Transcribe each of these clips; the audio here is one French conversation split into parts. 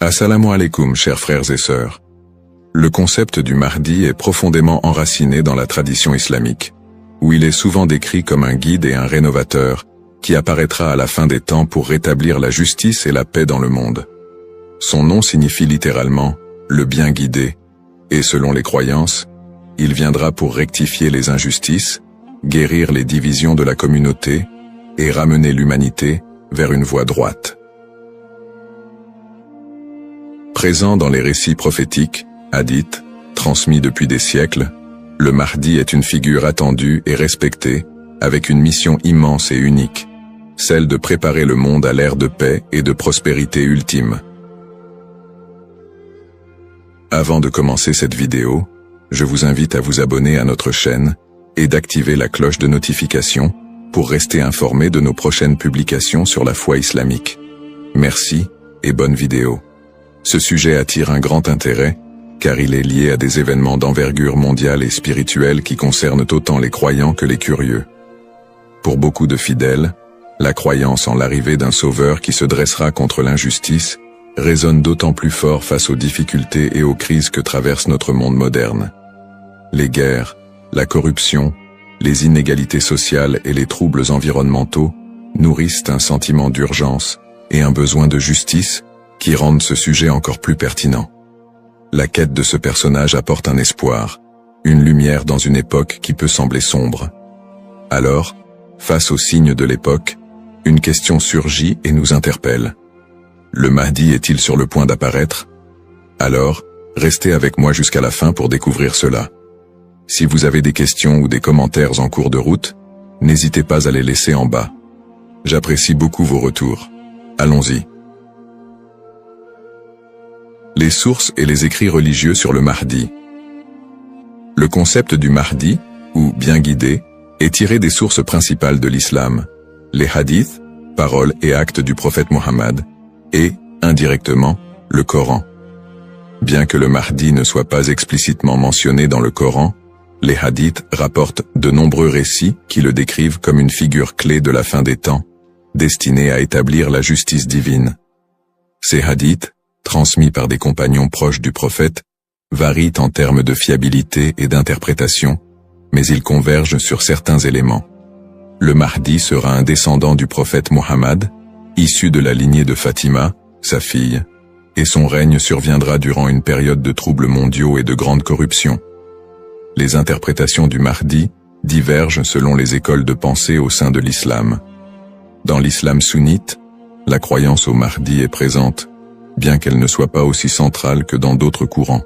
Assalamu alaikum, chers frères et sœurs. Le concept du Mahdi est profondément enraciné dans la tradition islamique, où il est souvent décrit comme un guide et un rénovateur, qui apparaîtra à la fin des temps pour rétablir la justice et la paix dans le monde. Son nom signifie littéralement « le bien guidé », et selon les croyances, il viendra pour rectifier les injustices, guérir les divisions de la communauté et ramener l'humanité vers une voie droite. Présent dans les récits prophétiques, hadiths, transmis depuis des siècles, le Mahdi est une figure attendue et respectée, avec une mission immense et unique, celle de préparer le monde à l'ère de paix et de prospérité ultime. Avant de commencer cette vidéo, je vous invite à vous abonner à notre chaîne et d'activer la cloche de notification pour rester informé de nos prochaines publications sur la foi islamique. Merci et bonne vidéo. Ce sujet attire un grand intérêt, car il est lié à des événements d'envergure mondiale et spirituelle qui concernent autant les croyants que les curieux. Pour beaucoup de fidèles, la croyance en l'arrivée d'un sauveur qui se dressera contre l'injustice résonne d'autant plus fort face aux difficultés et aux crises que traverse notre monde moderne. Les guerres, la corruption, les inégalités sociales et les troubles environnementaux nourrissent un sentiment d'urgence et un besoin de justice qui rendent ce sujet encore plus pertinent. La quête de ce personnage apporte un espoir, une lumière dans une époque qui peut sembler sombre. Alors, face aux signes de l'époque, une question surgit et nous interpelle. Le Mahdi est-il sur le point d'apparaître? Alors, restez avec moi jusqu'à la fin pour découvrir cela. Si vous avez des questions ou des commentaires en cours de route, n'hésitez pas à les laisser en bas. J'apprécie beaucoup vos retours. Allons-y. Les sources et les écrits religieux sur le Mahdi. Le concept du Mahdi, ou bien guidé, est tiré des sources principales de l'islam, les hadiths, paroles et actes du prophète Mohammed, et, indirectement, le Coran. Bien que le Mahdi ne soit pas explicitement mentionné dans le Coran, les hadiths rapportent de nombreux récits qui le décrivent comme une figure clé de la fin des temps, destinée à établir la justice divine. Ces hadiths, transmis par des compagnons proches du prophète, varient en termes de fiabilité et d'interprétation, mais ils convergent sur certains éléments. Le Mahdi sera un descendant du prophète Mohammed, issu de la lignée de Fatima, sa fille, et son règne surviendra durant une période de troubles mondiaux et de grande corruption. Les interprétations du Mahdi divergent selon les écoles de pensée au sein de l'islam. Dans l'islam sunnite, la croyance au Mahdi est présente, bien qu'elle ne soit pas aussi centrale que dans d'autres courants.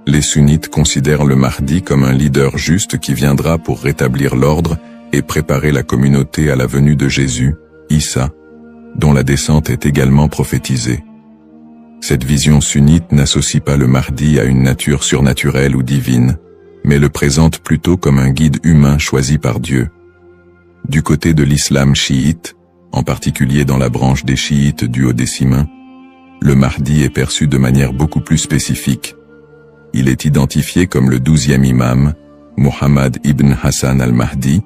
Les sunnites considèrent le Mahdi comme un leader juste qui viendra pour rétablir l'ordre et préparer la communauté à la venue de Jésus, Issa, dont la descente est également prophétisée. Cette vision sunnite n'associe pas le Mahdi à une nature surnaturelle ou divine, mais le présente plutôt comme un guide humain choisi par Dieu. Du côté de l'islam chiite, en particulier dans la branche des chiites duodécimains, le Mahdi est perçu de manière beaucoup plus spécifique. Il est identifié comme le 12e imam, Muhammad ibn Hassan al-Mahdi,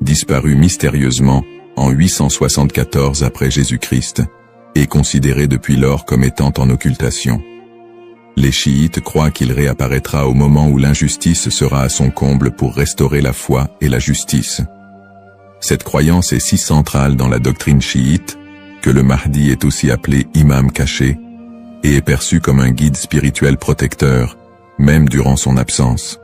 disparu mystérieusement en 874 après Jésus-Christ, et considéré depuis lors comme étant en occultation. Les chiites croient qu'il réapparaîtra au moment où l'injustice sera à son comble pour restaurer la foi et la justice. Cette croyance est si centrale dans la doctrine chiite que le Mahdi est aussi appelé imam caché et est perçu comme un guide spirituel protecteur, même durant son absence.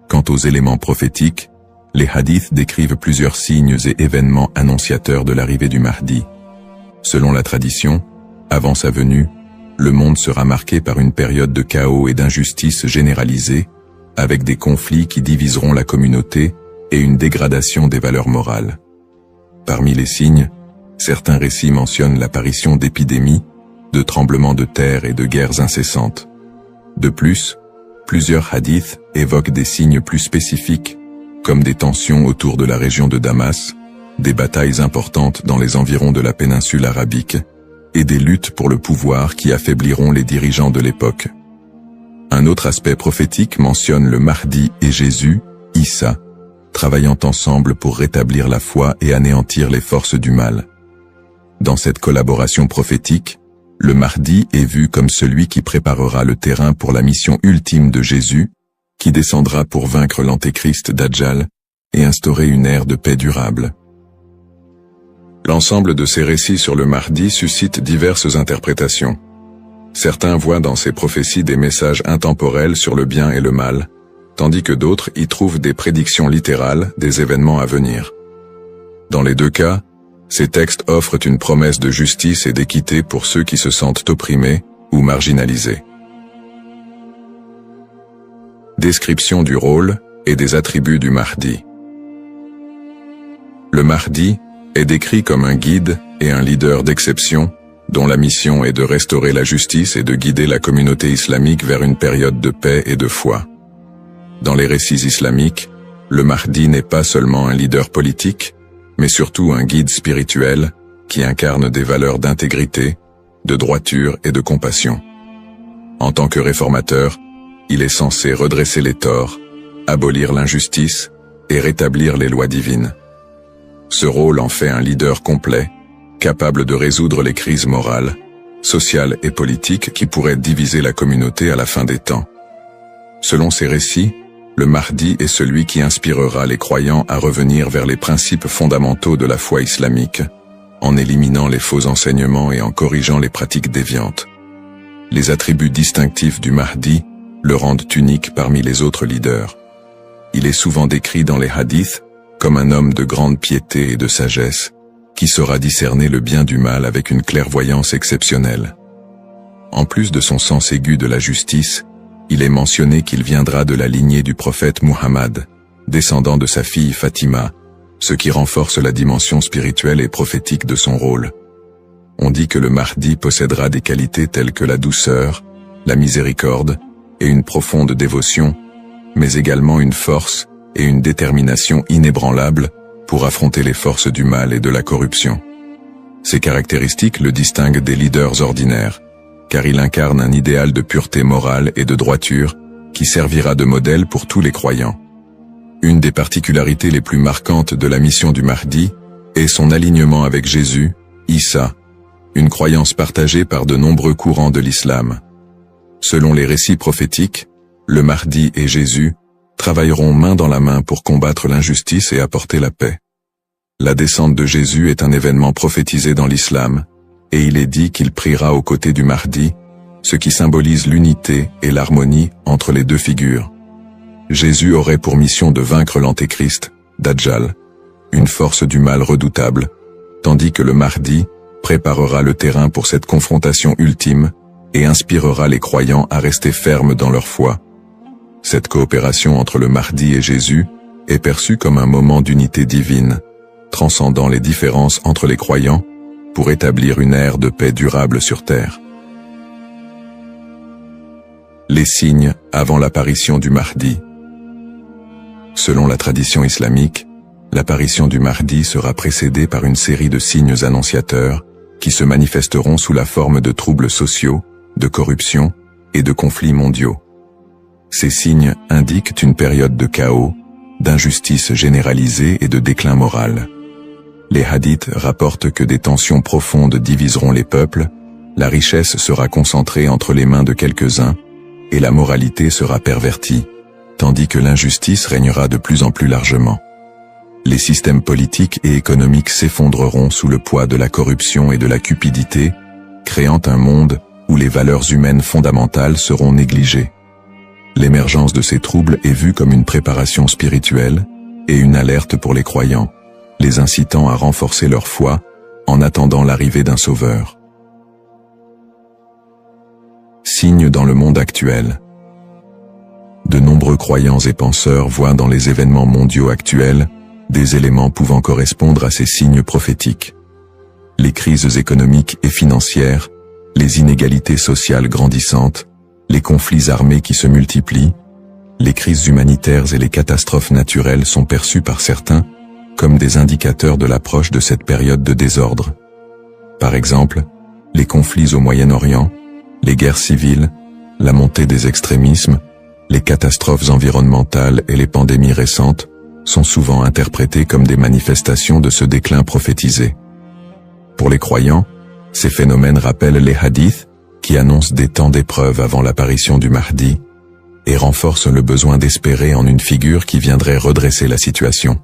Quant aux éléments prophétiques, les hadiths décrivent plusieurs signes et événements annonciateurs de l'arrivée du Mahdi. Selon la tradition, avant sa venue, le monde sera marqué par une période de chaos et d'injustice généralisée, avec des conflits qui diviseront la communauté et une dégradation des valeurs morales. Parmi les signes, certains récits mentionnent l'apparition d'épidémies, de tremblements de terre et de guerres incessantes. De plus, plusieurs hadiths évoquent des signes plus spécifiques, comme des tensions autour de la région de Damas, des batailles importantes dans les environs de la péninsule arabique, et des luttes pour le pouvoir qui affaibliront les dirigeants de l'époque. Un autre aspect prophétique mentionne le Mahdi et Jésus, Issa, travaillant ensemble pour rétablir la foi et anéantir les forces du mal. Dans cette collaboration prophétique, le Mahdi est vu comme celui qui préparera le terrain pour la mission ultime de Jésus, qui descendra pour vaincre l'antéchrist Dajjal et instaurer une ère de paix durable. L'ensemble de ces récits sur le Mahdi suscite diverses interprétations. Certains voient dans ces prophéties des messages intemporels sur le bien et le mal, tandis que d'autres y trouvent des prédictions littérales des événements à venir. Dans les deux cas, ces textes offrent une promesse de justice et d'équité pour ceux qui se sentent opprimés ou marginalisés. Description du rôle et des attributs du Mahdi. Le Mahdi est décrit comme un guide et un leader d'exception, dont la mission est de restaurer la justice et de guider la communauté islamique vers une période de paix et de foi. Dans les récits islamiques, le Mahdi n'est pas seulement un leader politique, mais surtout un guide spirituel qui incarne des valeurs d'intégrité, de droiture et de compassion. En tant que réformateur, il est censé redresser les torts, abolir l'injustice et rétablir les lois divines. Ce rôle en fait un leader complet, capable de résoudre les crises morales, sociales et politiques qui pourraient diviser la communauté à la fin des temps. Selon ces récits, le Mahdi est celui qui inspirera les croyants à revenir vers les principes fondamentaux de la foi islamique, en éliminant les faux enseignements et en corrigeant les pratiques déviantes. Les attributs distinctifs du Mahdi le rendent unique parmi les autres leaders. Il est souvent décrit dans les hadiths comme un homme de grande piété et de sagesse, qui saura discerner le bien du mal avec une clairvoyance exceptionnelle. En plus de son sens aigu de la justice, il est mentionné qu'il viendra de la lignée du prophète Muhammad, descendant de sa fille Fatima, ce qui renforce la dimension spirituelle et prophétique de son rôle. On dit que le Mahdi possédera des qualités telles que la douceur, la miséricorde et une profonde dévotion, mais également une force et une détermination inébranlables pour affronter les forces du mal et de la corruption. Ces caractéristiques le distinguent des leaders ordinaires, car il incarne un idéal de pureté morale et de droiture qui servira de modèle pour tous les croyants. Une des particularités les plus marquantes de la mission du Mahdi est son alignement avec Jésus, Issa, une croyance partagée par de nombreux courants de l'islam. Selon les récits prophétiques, le Mahdi et Jésus travailleront main dans la main pour combattre l'injustice et apporter la paix. La descente de Jésus est un événement prophétisé dans l'islam, et il est dit qu'il priera aux côtés du Mahdi, ce qui symbolise l'unité et l'harmonie entre les deux figures. Jésus aurait pour mission de vaincre l'antéchrist, Dajjal, une force du mal redoutable, tandis que le Mahdi préparera le terrain pour cette confrontation ultime et inspirera les croyants à rester fermes dans leur foi. Cette coopération entre le Mahdi et Jésus est perçue comme un moment d'unité divine, transcendant les différences entre les croyants pour établir une ère de paix durable sur terre. Les signes avant l'apparition du Mahdi. Selon la tradition islamique, l'apparition du Mahdi sera précédée par une série de signes annonciateurs qui se manifesteront sous la forme de troubles sociaux, de corruption et de conflits mondiaux. Ces signes indiquent une période de chaos, d'injustice généralisée et de déclin moral. Les hadiths rapportent que des tensions profondes diviseront les peuples, la richesse sera concentrée entre les mains de quelques-uns, et la moralité sera pervertie, tandis que l'injustice régnera de plus en plus largement. Les systèmes politiques et économiques s'effondreront sous le poids de la corruption et de la cupidité, créant un monde où les valeurs humaines fondamentales seront négligées. L'émergence de ces troubles est vue comme une préparation spirituelle et une alerte pour les croyants, les incitant à renforcer leur foi en attendant l'arrivée d'un sauveur. Signes dans le monde actuel. De nombreux croyants et penseurs voient dans les événements mondiaux actuels des éléments pouvant correspondre à ces signes prophétiques. Les crises économiques et financières, les inégalités sociales grandissantes, les conflits armés qui se multiplient, les crises humanitaires et les catastrophes naturelles sont perçues par certains comme des indicateurs de l'approche de cette période de désordre. Par exemple, les conflits au Moyen-Orient, les guerres civiles, la montée des extrémismes, les catastrophes environnementales et les pandémies récentes sont souvent interprétés comme des manifestations de ce déclin prophétisé. Pour les croyants, Ces phénomènes rappellent les hadiths, qui annoncent des temps d'épreuve avant l'apparition du Mahdi, et renforcent le besoin d'espérer en une figure qui viendrait redresser la situation.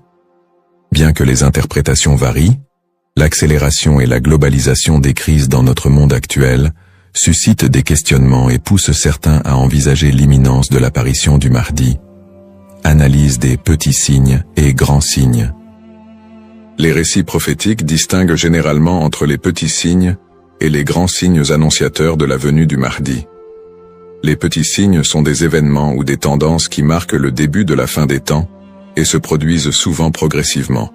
Bien que les interprétations varient, l'accélération et la globalisation des crises dans notre monde actuel suscitent des questionnements et poussent certains à envisager l'imminence de l'apparition du Mahdi. Analyse des petits signes et grands signes. Les récits prophétiques distinguent généralement entre les petits signes et les grands signes annonciateurs de la venue du Mahdi. Les petits signes sont des événements ou des tendances qui marquent le début de la fin des temps et se produisent souvent progressivement,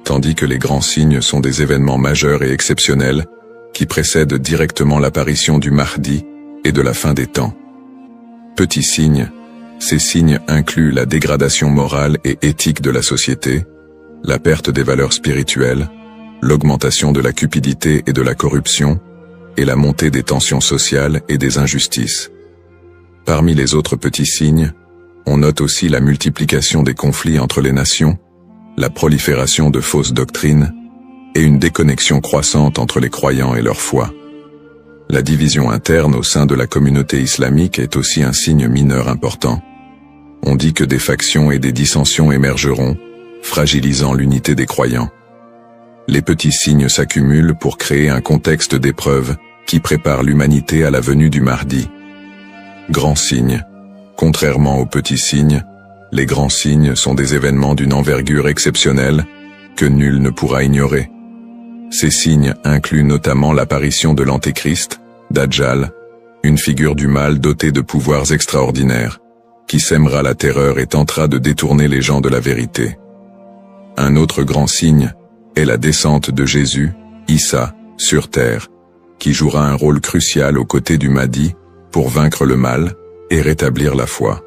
tandis que les grands signes sont des événements majeurs et exceptionnels qui précèdent directement l'apparition du Mahdi et de la fin des temps. Petits signes, ces signes incluent la dégradation morale et éthique de la société, la perte des valeurs spirituelles, l'augmentation de la cupidité et de la corruption, et la montée des tensions sociales et des injustices. Parmi les autres petits signes, on note aussi la multiplication des conflits entre les nations, la prolifération de fausses doctrines, et une déconnexion croissante entre les croyants et leur foi. La division interne au sein de la communauté islamique est aussi un signe mineur important. On dit que des factions et des dissensions émergeront, fragilisant l'unité des croyants. Les petits signes s'accumulent pour créer un contexte d'épreuve qui prépare l'humanité à la venue du Mahdi. Grands signes. Contrairement aux petits signes, les grands signes sont des événements d'une envergure exceptionnelle que nul ne pourra ignorer. Ces signes incluent notamment l'apparition de l'Antéchrist, Dajjal, une figure du mal dotée de pouvoirs extraordinaires, qui sèmera la terreur et tentera de détourner les gens de la vérité. Un autre grand signe est la descente de Jésus, Issa, sur terre, qui jouera un rôle crucial aux côtés du Mahdi pour vaincre le mal et rétablir la foi.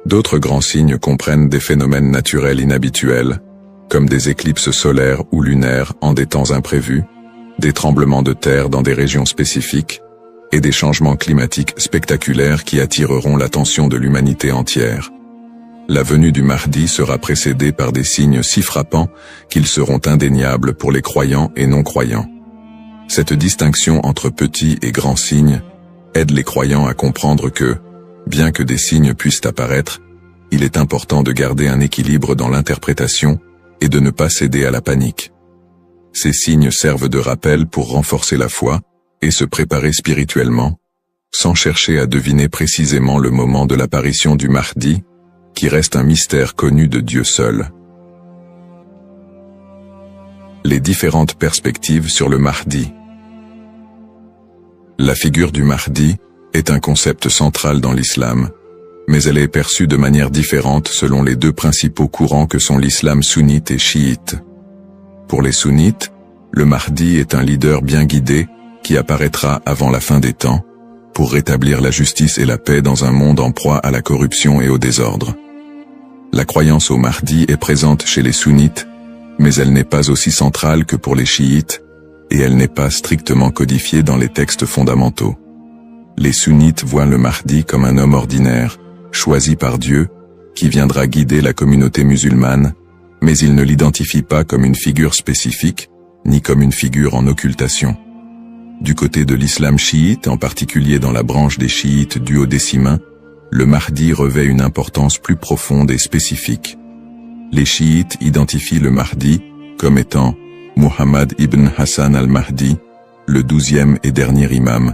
D'autres grands signes comprennent des phénomènes naturels inhabituels, comme des éclipses solaires ou lunaires en des temps imprévus, des tremblements de terre dans des régions spécifiques, et des changements climatiques spectaculaires qui attireront l'attention de l'humanité entière. La venue du Mahdi sera précédée par des signes si frappants qu'ils seront indéniables pour les croyants et non-croyants. Cette distinction entre petits et grands signes aide les croyants à comprendre que, bien que des signes puissent apparaître, il est important de garder un équilibre dans l'interprétation et de ne pas céder à la panique. Ces signes servent de rappel pour renforcer la foi et se préparer spirituellement, sans chercher à deviner précisément le moment de l'apparition du Mahdi, qui reste un mystère connu de Dieu seul. Les différentes perspectives sur le Mahdi. La figure du Mahdi est un concept central dans l'islam, mais elle est perçue de manière différente selon les deux principaux courants que sont l'islam sunnite et chiite. Pour les sunnites, le Mahdi est un leader bien guidé qui apparaîtra avant la fin des temps, pour rétablir la justice et la paix dans un monde en proie à la corruption et au désordre. La croyance au Mahdi est présente chez les sunnites, mais elle n'est pas aussi centrale que pour les chiites, et elle n'est pas strictement codifiée dans les textes fondamentaux. Les sunnites voient le Mahdi comme un homme ordinaire, choisi par Dieu, qui viendra guider la communauté musulmane, mais ils ne l'identifient pas comme une figure spécifique, ni comme une figure en occultation. Du côté de l'islam chiite, en particulier dans la branche des chiites duodécimains, le Mahdi revêt une importance plus profonde et spécifique. Les chiites identifient le Mahdi comme étant Muhammad ibn Hassan al-Mahdi, le 12e et dernier imam,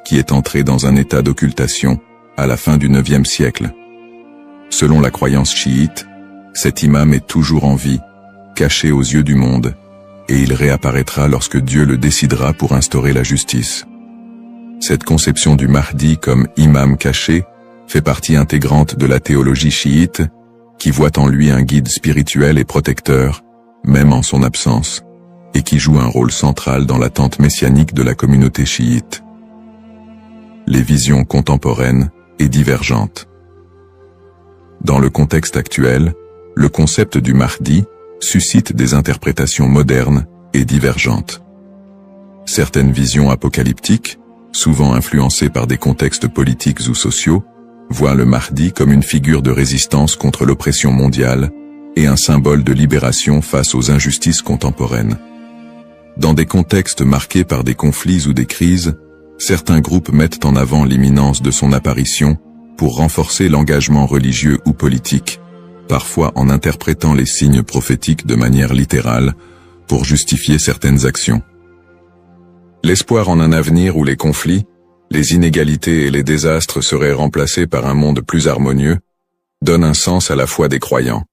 qui est entré dans un état d'occultation à la fin du 9e siècle. Selon la croyance chiite, cet imam est toujours en vie, caché aux yeux du monde, et il réapparaîtra lorsque Dieu le décidera pour instaurer la justice. Cette conception du Mahdi comme imam caché fait partie intégrante de la théologie chiite, qui voit en lui un guide spirituel et protecteur, même en son absence, et qui joue un rôle central dans l'attente messianique de la communauté chiite. Les visions contemporaines et divergentes. Dans le contexte actuel, le concept du Mahdi suscite des interprétations modernes et divergentes. Certaines visions apocalyptiques, souvent influencées par des contextes politiques ou sociaux, voient le Mahdi comme une figure de résistance contre l'oppression mondiale et un symbole de libération face aux injustices contemporaines. Dans des contextes marqués par des conflits ou des crises, certains groupes mettent en avant l'imminence de son apparition pour renforcer l'engagement religieux ou politique, parfois en interprétant les signes prophétiques de manière littérale pour justifier certaines actions. L'espoir en un avenir où les conflits, les inégalités et les désastres seraient remplacés par un monde plus harmonieux, donne un sens à la foi des croyants,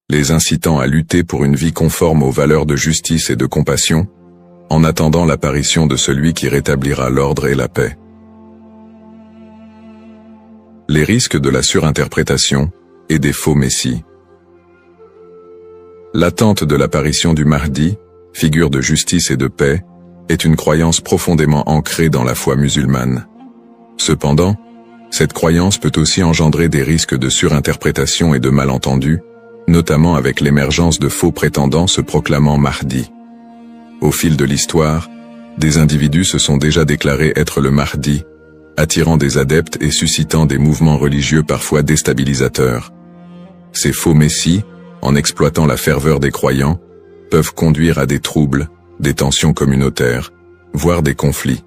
les incitant à lutter pour une vie conforme aux valeurs de justice et de compassion, en attendant l'apparition de celui qui rétablira l'ordre et la paix. Les risques de la surinterprétation et des faux messies. L'attente de l'apparition du Mahdi, figure de justice et de paix, est une croyance profondément ancrée dans la foi musulmane. Cependant, cette croyance peut aussi engendrer des risques de surinterprétation et de malentendus, notamment avec l'émergence de faux prétendants se proclamant Mahdi. Au fil de l'histoire, des individus se sont déjà déclarés être le Mahdi, attirant des adeptes et suscitant des mouvements religieux parfois déstabilisateurs. Ces faux messies, en exploitant la ferveur des croyants, peuvent conduire à des troubles, des tensions communautaires, voire des conflits.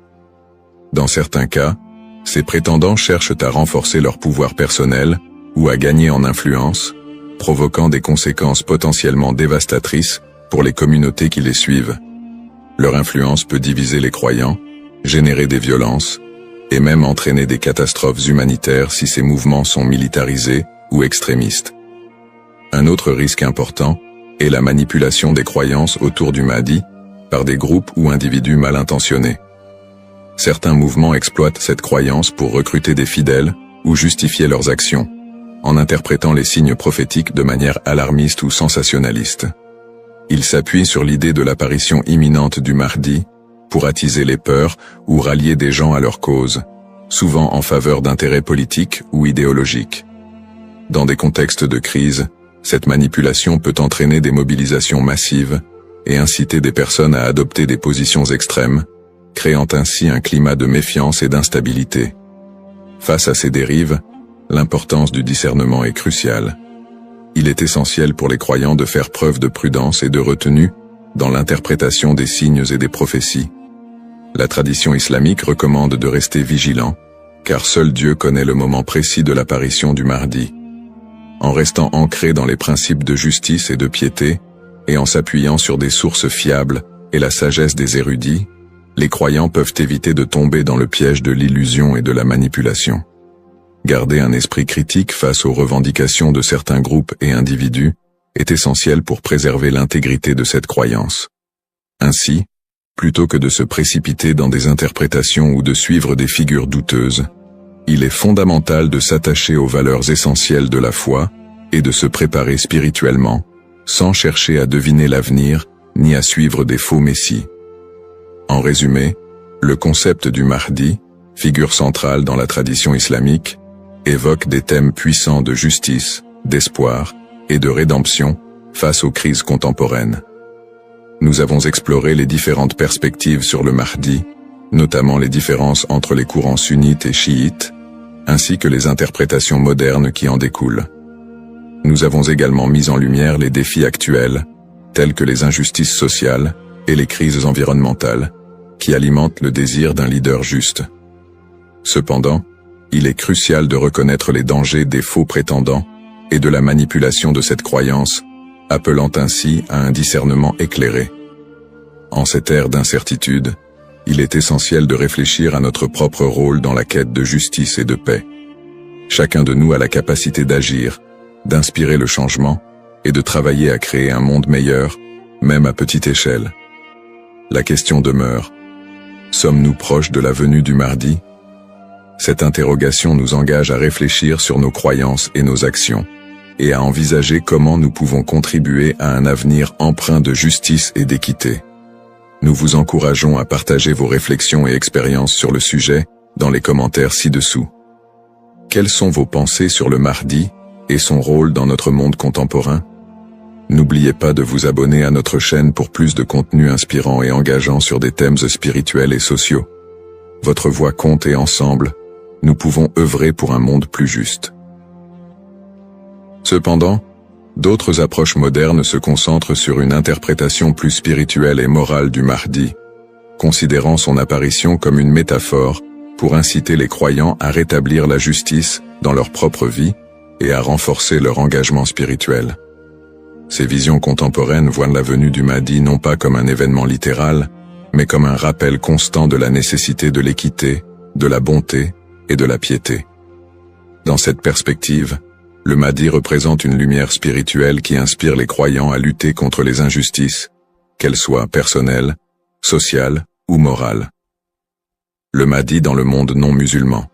Dans certains cas, ces prétendants cherchent à renforcer leur pouvoir personnel ou à gagner en influence, provoquant des conséquences potentiellement dévastatrices pour les communautés qui les suivent. Leur influence peut diviser les croyants, générer des violences, et même entraîner des catastrophes humanitaires si ces mouvements sont militarisés ou extrémistes. Un autre risque important est la manipulation des croyances autour du Mahdi par des groupes ou individus mal intentionnés. Certains mouvements exploitent cette croyance pour recruter des fidèles ou justifier leurs actions, en interprétant les signes prophétiques de manière alarmiste ou sensationnaliste. Ils s'appuient sur l'idée de l'apparition imminente du Mahdi pour attiser les peurs ou rallier des gens à leur cause, souvent en faveur d'intérêts politiques ou idéologiques. Dans des contextes de crise, cette manipulation peut entraîner des mobilisations massives et inciter des personnes à adopter des positions extrêmes, créant ainsi un climat de méfiance et d'instabilité. Face à ces dérives, l'importance du discernement est cruciale. Il est essentiel pour les croyants de faire preuve de prudence et de retenue dans l'interprétation des signes et des prophéties. La tradition islamique recommande de rester vigilant, car seul Dieu connaît le moment précis de l'apparition du Mahdi. En restant ancré dans les principes de justice et de piété, et en s'appuyant sur des sources fiables et la sagesse des érudits, les croyants peuvent éviter de tomber dans le piège de l'illusion et de la manipulation. Garder un esprit critique face aux revendications de certains groupes et individus est essentiel pour préserver l'intégrité de cette croyance. Ainsi, plutôt que de se précipiter dans des interprétations ou de suivre des figures douteuses, il est fondamental de s'attacher aux valeurs essentielles de la foi et de se préparer spirituellement, sans chercher à deviner l'avenir ni à suivre des faux messies. En résumé, le concept du Mahdi, figure centrale dans la tradition islamique, évoque des thèmes puissants de justice, d'espoir et de rédemption face aux crises contemporaines. Nous avons exploré les différentes perspectives sur le Mahdi, notamment les différences entre les courants sunnites et chiites, ainsi que les interprétations modernes qui en découlent. Nous avons également mis en lumière les défis actuels, tels que les injustices sociales et les crises environnementales, qui alimentent le désir d'un leader juste. Cependant, il est crucial de reconnaître les dangers des faux prétendants et de la manipulation de cette croyance, appelant ainsi à un discernement éclairé. En cette ère d'incertitude, il est essentiel de réfléchir à notre propre rôle dans la quête de justice et de paix. Chacun de nous a la capacité d'agir, d'inspirer le changement et de travailler à créer un monde meilleur, même à petite échelle. La question demeure: sommes-nous proches de la venue du Mahdi? Cette interrogation nous engage à réfléchir sur nos croyances et nos actions, et à envisager comment nous pouvons contribuer à un avenir empreint de justice et d'équité. Nous vous encourageons à partager vos réflexions et expériences sur le sujet dans les commentaires ci-dessous. Quelles sont vos pensées sur le Mahdi et son rôle dans notre monde contemporain? N'oubliez pas de vous abonner à notre chaîne pour plus de contenu inspirant et engageant sur des thèmes spirituels et sociaux. Votre voix compte et ensemble, nous pouvons œuvrer pour un monde plus juste. Cependant, D'autres approches modernes se concentrent sur une interprétation plus spirituelle et morale du Mahdi, considérant son apparition comme une métaphore pour inciter les croyants à rétablir la justice dans leur propre vie et à renforcer leur engagement spirituel. Ces visions contemporaines voient la venue du Mahdi non pas comme un événement littéral, mais comme un rappel constant de la nécessité de l'équité, de la bonté et de la piété. Dans cette perspective, le Mahdi représente une lumière spirituelle qui inspire les croyants à lutter contre les injustices, qu'elles soient personnelles, sociales ou morales. Le Mahdi dans le monde non musulman.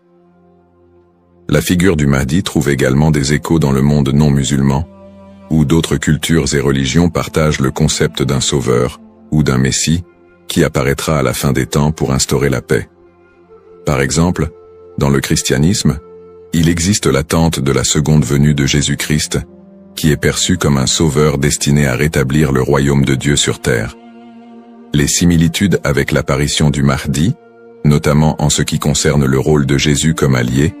La figure du Mahdi trouve également des échos dans le monde non musulman, où d'autres cultures et religions partagent le concept d'un sauveur ou d'un messie qui apparaîtra à la fin des temps pour instaurer la paix. Par exemple, dans le christianisme, il existe l'attente de la seconde venue de Jésus-Christ, qui est perçu comme un sauveur destiné à rétablir le royaume de Dieu sur terre. Les similitudes avec l'apparition du Mahdi, notamment en ce qui concerne le rôle de Jésus comme allié,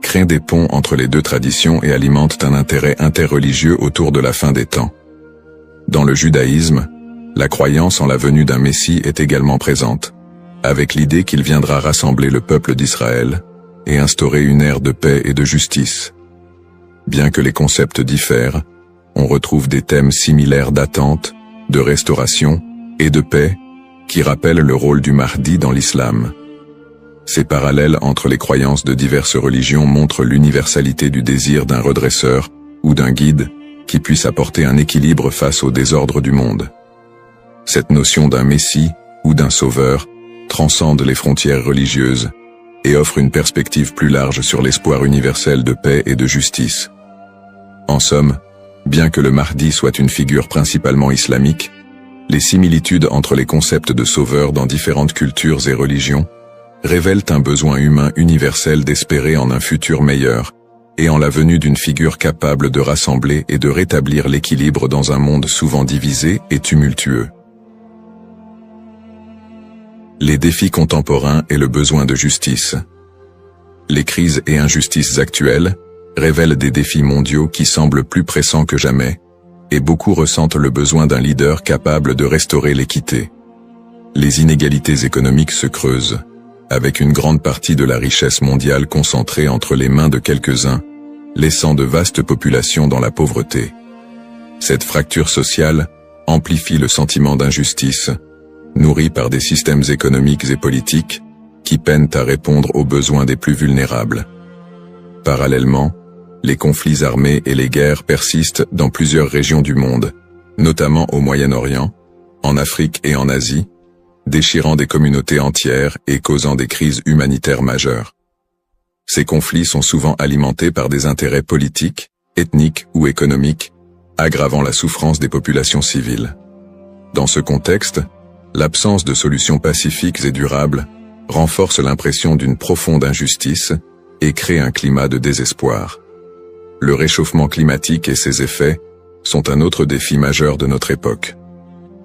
créent des ponts entre les deux traditions et alimentent un intérêt interreligieux autour de la fin des temps. Dans le judaïsme, la croyance en la venue d'un Messie est également présente, avec l'idée qu'il viendra rassembler le peuple d'Israël et instaurer une ère de paix et de justice. Bien que les concepts diffèrent, on retrouve des thèmes similaires d'attente, de restauration et de paix qui rappellent le rôle du Mahdi dans l'islam. Ces parallèles entre les croyances de diverses religions montrent l'universalité du désir d'un redresseur ou d'un guide qui puisse apporter un équilibre face au désordre du monde. Cette notion d'un messie ou d'un sauveur transcende les frontières religieuses et offre une perspective plus large sur l'espoir universel de paix et de justice. En somme, bien que le Mahdi soit une figure principalement islamique, les similitudes entre les concepts de sauveur dans différentes cultures et religions révèlent un besoin humain universel d'espérer en un futur meilleur et en la venue d'une figure capable de rassembler et de rétablir l'équilibre dans un monde souvent divisé et tumultueux. Les défis contemporains et le besoin de justice. Les crises et injustices actuelles révèlent des défis mondiaux qui semblent plus pressants que jamais, et beaucoup ressentent le besoin d'un leader capable de restaurer l'équité. Les inégalités économiques se creusent, avec une grande partie de la richesse mondiale concentrée entre les mains de quelques-uns, laissant de vastes populations dans la pauvreté. Cette fracture sociale amplifie le sentiment d'injustice, nourri par des systèmes économiques et politiques qui peinent à répondre aux besoins des plus vulnérables. Parallèlement, les conflits armés et les guerres persistent dans plusieurs régions du monde, notamment au Moyen-Orient, en Afrique et en Asie, déchirant des communautés entières et causant des crises humanitaires majeures. Ces conflits sont souvent alimentés par des intérêts politiques, ethniques ou économiques, aggravant la souffrance des populations civiles. Dans ce contexte, l'absence de solutions pacifiques et durables renforce l'impression d'une profonde injustice et crée un climat de désespoir. Le réchauffement climatique et ses effets sont un autre défi majeur de notre époque.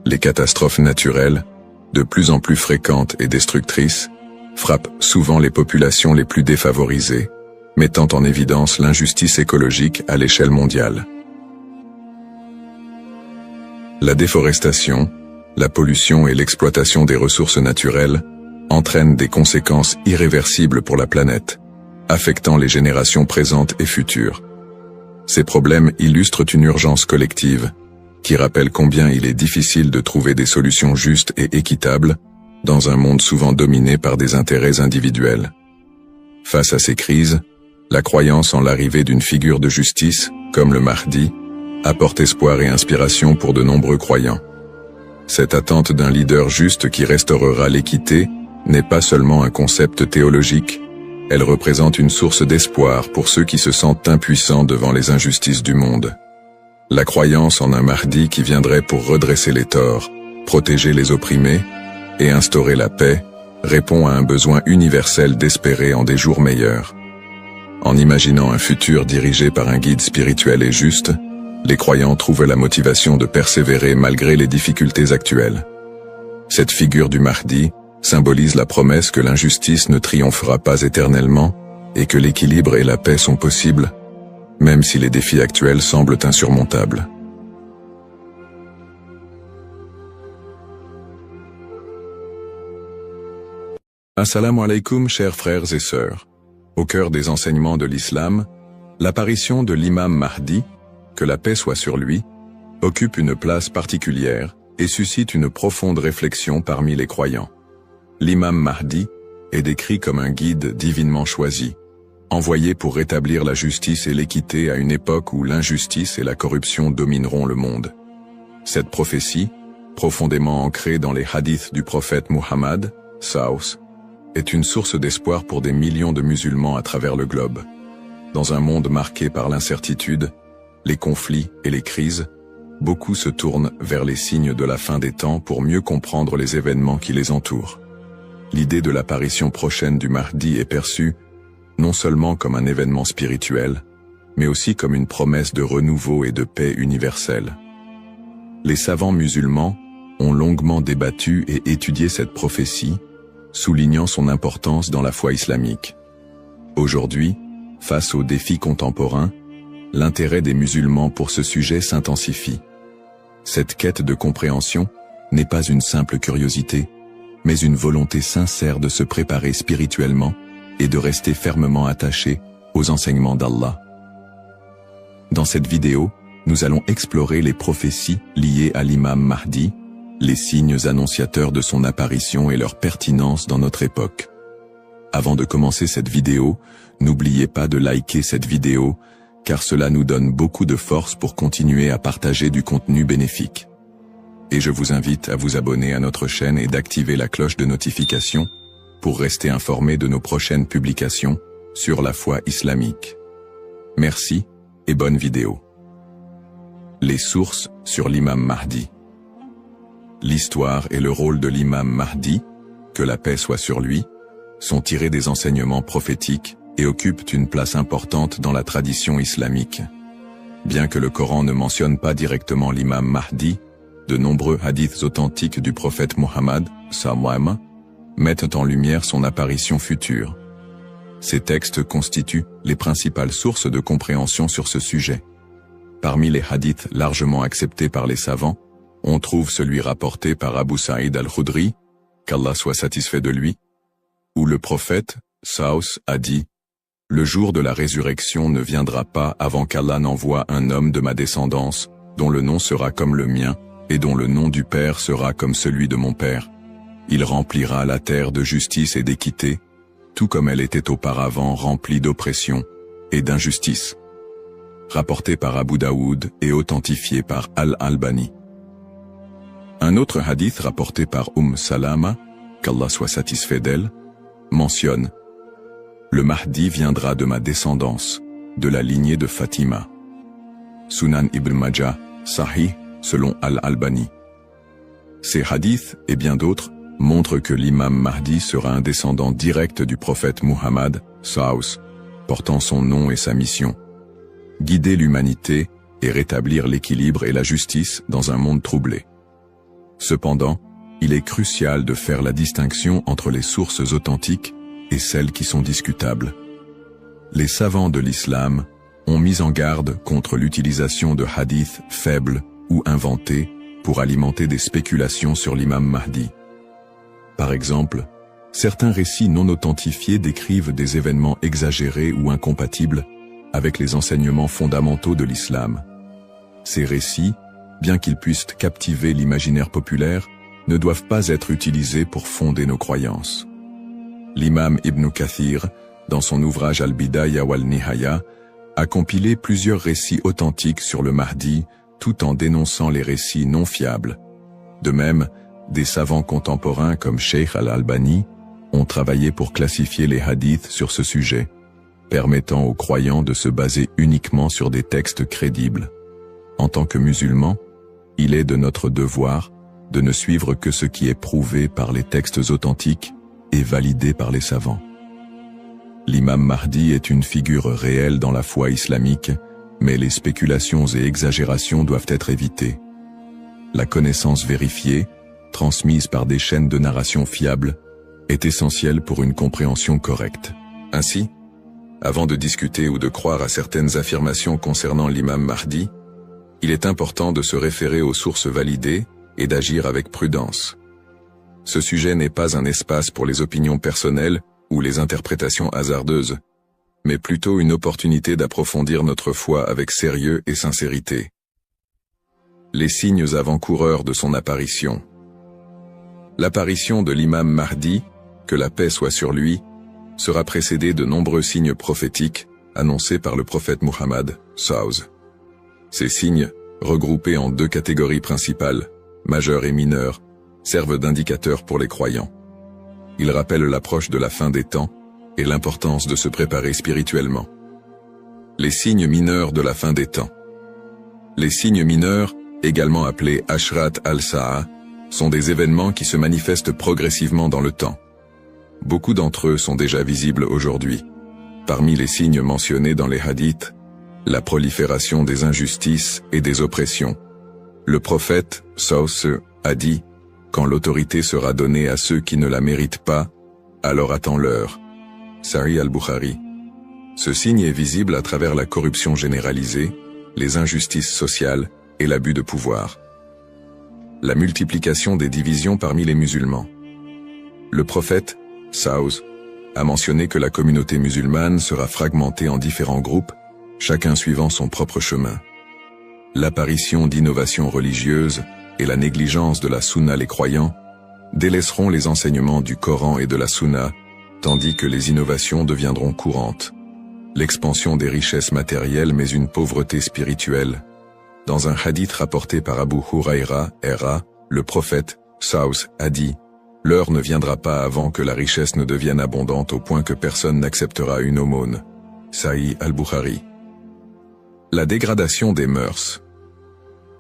Les catastrophes naturelles, de plus en plus fréquentes et destructrices, frappent souvent les populations les plus défavorisées, mettant en évidence l'injustice écologique à l'échelle mondiale. La déforestation, la pollution et l'exploitation des ressources naturelles entraînent des conséquences irréversibles pour la planète, affectant les générations présentes et futures. Ces problèmes illustrent une urgence collective, qui rappelle combien il est difficile de trouver des solutions justes et équitables dans un monde souvent dominé par des intérêts individuels. Face à ces crises, la croyance en l'arrivée d'une figure de justice, comme le Mahdi, apporte espoir et inspiration pour de nombreux croyants. Cette attente d'un leader juste qui restaurera l'équité n'est pas seulement un concept théologique, elle représente une source d'espoir pour ceux qui se sentent impuissants devant les injustices du monde. La croyance en un Mahdi qui viendrait pour redresser les torts, protéger les opprimés et instaurer la paix répond à un besoin universel d'espérer en des jours meilleurs. En imaginant un futur dirigé par un guide spirituel et juste, les croyants trouvent la motivation de persévérer malgré les difficultés actuelles. Cette figure du Mahdi symbolise la promesse que l'injustice ne triomphera pas éternellement et que l'équilibre et la paix sont possibles, même si les défis actuels semblent insurmontables. Assalamu alaikum, chers frères et sœurs. Au cœur des enseignements de l'islam, l'apparition de l'imam Mahdi, que la paix soit sur lui, occupe une place particulière et suscite une profonde réflexion parmi les croyants. L'imam Mahdi est décrit comme un guide divinement choisi, envoyé pour rétablir la justice et l'équité à une époque où l'injustice et la corruption domineront le monde. Cette prophétie, profondément ancrée dans les hadiths du prophète Muhammad, Saus, est une source d'espoir pour des millions de musulmans à travers le globe. Dans un monde marqué par l'incertitude, les conflits et les crises, beaucoup se tournent vers les signes de la fin des temps pour mieux comprendre les événements qui les entourent. L'idée de l'apparition prochaine du Mahdi est perçue non seulement comme un événement spirituel, mais aussi comme une promesse de renouveau et de paix universelle. Les savants musulmans ont longuement débattu et étudié cette prophétie, soulignant son importance dans la foi islamique. Aujourd'hui, face aux défis contemporains, l'intérêt des musulmans pour ce sujet s'intensifie. Cette quête de compréhension n'est pas une simple curiosité, mais une volonté sincère de se préparer spirituellement et de rester fermement attaché aux enseignements d'Allah. Dans cette vidéo, nous allons explorer les prophéties liées à l'imam Mahdi, les signes annonciateurs de son apparition et leur pertinence dans notre époque. Avant de commencer cette vidéo, n'oubliez pas de liker cette vidéo, car cela nous donne beaucoup de force pour continuer à partager du contenu bénéfique. Et je vous invite à vous abonner à notre chaîne et d'activer la cloche de notification pour rester informé de nos prochaines publications sur la foi islamique. Merci et bonne vidéo. Les sources sur l'imam Mahdi. L'histoire et le rôle de l'imam Mahdi, que la paix soit sur lui, sont tirés des enseignements prophétiques et occupent une place importante dans la tradition islamique. Bien que le Coran ne mentionne pas directement l'imam Mahdi, de nombreux hadiths authentiques du prophète Muhammad, sallam, mettent en lumière son apparition future. Ces textes constituent les principales sources de compréhension sur ce sujet. Parmi les hadiths largement acceptés par les savants, on trouve celui rapporté par Abu Saïd al-Khudri, qu'Allah soit satisfait de lui, où le prophète, Saus, a dit « Le jour de la résurrection ne viendra pas avant qu'Allah n'envoie un homme de ma descendance, dont le nom sera comme le mien, et dont le nom du Père sera comme celui de mon Père. Il remplira la terre de justice et d'équité, tout comme elle était auparavant remplie d'oppression et d'injustice. » Rapporté par Abu Daoud et authentifié par Al-Albani. Un autre hadith rapporté par Salama, qu'Allah soit satisfait d'elle, mentionne « Le Mahdi viendra de ma descendance, de la lignée de Fatima. » Sunan Ibn Majah, Sahih, selon Al-Albani. Ces hadiths, et bien d'autres, montrent que l'imam Mahdi sera un descendant direct du prophète Muhammad, Saus, portant son nom et sa mission. Guider l'humanité et rétablir l'équilibre et la justice dans un monde troublé. Cependant, il est crucial de faire la distinction entre les sources authentiques et celles qui sont discutables. Les savants de l'islam ont mis en garde contre l'utilisation de hadiths faibles ou inventés pour alimenter des spéculations sur l'imam Mahdi. Par exemple, certains récits non authentifiés décrivent des événements exagérés ou incompatibles avec les enseignements fondamentaux de l'islam. Ces récits, bien qu'ils puissent captiver l'imaginaire populaire, ne doivent pas être utilisés pour fonder nos croyances. L'imam Ibn Kathir, dans son ouvrage Al-Bidaya wal-Nihaya, a compilé plusieurs récits authentiques sur le Mahdi, tout en dénonçant les récits non fiables. De même, des savants contemporains comme Sheikh Al-Albani ont travaillé pour classifier les hadiths sur ce sujet, permettant aux croyants de se baser uniquement sur des textes crédibles. En tant que musulmans, il est de notre devoir de ne suivre que ce qui est prouvé par les textes authentiques et validé par les savants. L'imam Mahdi est une figure réelle dans la foi islamique, mais les spéculations et exagérations doivent être évitées. La connaissance vérifiée, transmise par des chaînes de narration fiables, est essentielle pour une compréhension correcte. Ainsi, Avant de discuter ou de croire à certaines affirmations concernant l'imam Mahdi, il est important de se référer aux sources validées et d'agir avec prudence. Ce sujet n'est pas un espace pour les opinions personnelles ou les interprétations hasardeuses, mais plutôt une opportunité d'approfondir notre foi avec sérieux et sincérité. Les signes avant-coureurs de son apparition. L'apparition de l'imam Mahdi, que la paix soit sur lui, sera précédée de nombreux signes prophétiques annoncés par le prophète Muhammad, SAW. Ces signes, regroupés en deux catégories principales, majeurs et mineurs, servent d'indicateurs pour les croyants. Ils rappellent l'approche de la fin des temps et l'importance de se préparer spirituellement. Les signes mineurs de la fin des temps. Les signes mineurs, également appelés Ashrat al-Sa'a, sont des événements qui se manifestent progressivement dans le temps. Beaucoup d'entre eux sont déjà visibles aujourd'hui. Parmi les signes mentionnés dans les hadiths, la prolifération des injustices et des oppressions. Le prophète, SAW, a dit « Quand l'autorité sera donnée à ceux qui ne la méritent pas, alors attends-leur » Sahih al-Bukhari. Ce signe est visible à travers la corruption généralisée, les injustices sociales et l'abus de pouvoir. La multiplication des divisions parmi les musulmans. Le prophète, SAW, a mentionné que la communauté musulmane sera fragmentée en différents groupes, chacun suivant son propre chemin. L'apparition d'innovations religieuses et la négligence de la sunna les croyants délaisseront les enseignements du Coran et de la sunna, tandis que les innovations deviendront courantes. L'expansion des richesses matérielles mais une pauvreté spirituelle. Dans un hadith rapporté par Abu Huraira, le prophète, SAW, a dit « L'heure ne viendra pas avant que la richesse ne devienne abondante au point que personne n'acceptera une aumône. » Sahih al-Bukhari. La dégradation des mœurs.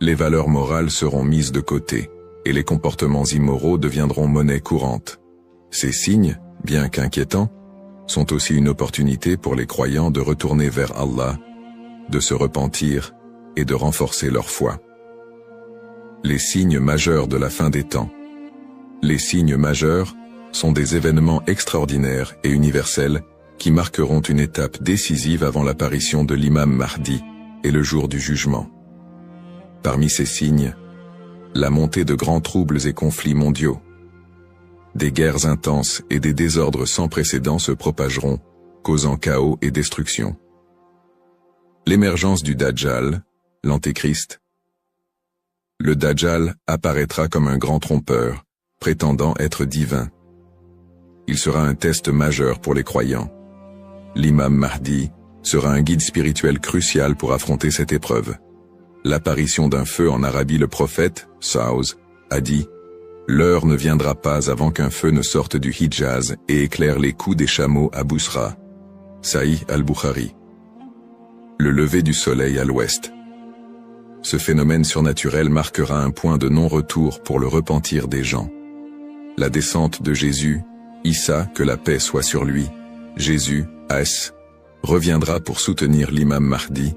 Les valeurs morales seront mises de côté, et les comportements immoraux deviendront monnaie courante. Ces signes, bien qu'inquiétants, sont aussi une opportunité pour les croyants de retourner vers Allah, de se repentir et de renforcer leur foi. Les signes majeurs de la fin des temps. Les signes majeurs sont des événements extraordinaires et universels qui marqueront une étape décisive avant l'apparition de l'imam Mahdi et le jour du jugement. Parmi ces signes, la montée de grands troubles et conflits mondiaux. Des guerres intenses et des désordres sans précédent se propageront, causant chaos et destruction. L'émergence du Dajjal, l'Antéchrist. Le Dajjal apparaîtra comme un grand trompeur, prétendant être divin. Il sera un test majeur pour les croyants. L'imam Mahdi sera un guide spirituel crucial pour affronter cette épreuve. L'apparition d'un feu en Arabie. Le prophète, SAW, a dit « L'heure ne viendra pas avant qu'un feu ne sorte du Hijaz et éclaire les coups des chameaux à Bousra. » Sahih al-Bukhari. Le lever du soleil à l'ouest. Ce phénomène surnaturel marquera un point de non-retour pour le repentir des gens. La descente de Jésus, Issa, que la paix soit sur lui, Jésus, As, reviendra pour soutenir l'imam Mahdi,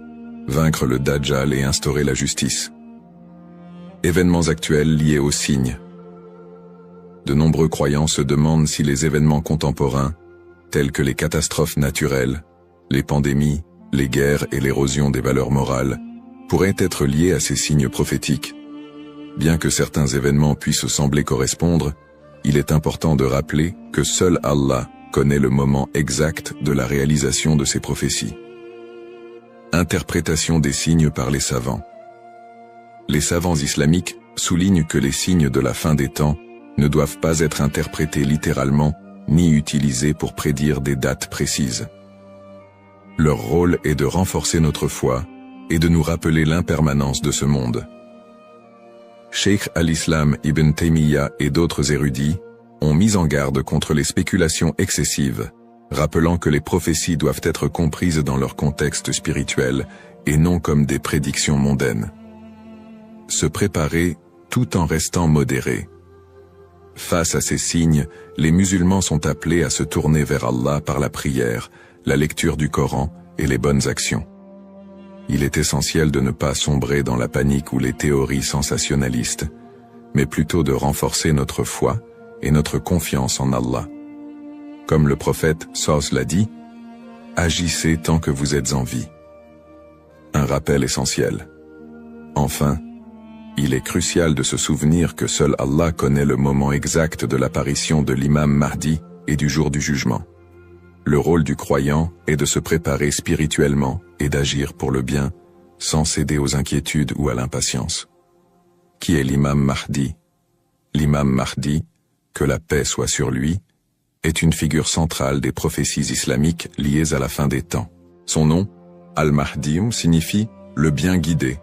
vaincre le Dajjal et instaurer la justice. Événements actuels liés aux signes. De nombreux croyants se demandent si les événements contemporains, tels que les catastrophes naturelles, les pandémies, les guerres et l'érosion des valeurs morales, pourraient être liés à ces signes prophétiques. Bien que certains événements puissent sembler correspondre, il est important de rappeler que seul Allah connaît le moment exact de la réalisation de ces prophéties. Interprétation des signes par les savants. Les savants islamiques soulignent que les signes de la fin des temps ne doivent pas être interprétés littéralement ni utilisés pour prédire des dates précises. Leur rôle est de renforcer notre foi et de nous rappeler l'impermanence de ce monde. Cheikh al-Islam Ibn Taymiyyah et d'autres érudits ont mis en garde contre les spéculations excessives, rappelant que les prophéties doivent être comprises dans leur contexte spirituel et non comme des prédictions mondaines. Se préparer tout en restant modéré. Face à ces signes, les musulmans sont appelés à se tourner vers Allah par la prière, la lecture du Coran et les bonnes actions. Il est essentiel de ne pas sombrer dans la panique ou les théories sensationnalistes, mais plutôt de renforcer notre foi et notre confiance en Allah. Comme le prophète SAW l'a dit, Agissez tant que vous êtes en vie. Un rappel essentiel. Enfin, il est crucial de se souvenir que seul Allah connaît le moment exact de l'apparition de l'imam Mahdi et du jour du jugement. Le rôle du croyant est de se préparer spirituellement et d'agir pour le bien, sans céder aux inquiétudes ou à l'impatience. Qui est l'imam Mahdi? L'imam Mahdi, que la paix soit sur lui, est une figure centrale des prophéties islamiques liées à la fin des temps. Son nom, Al-Mahdi, signifie « le bien guidé »,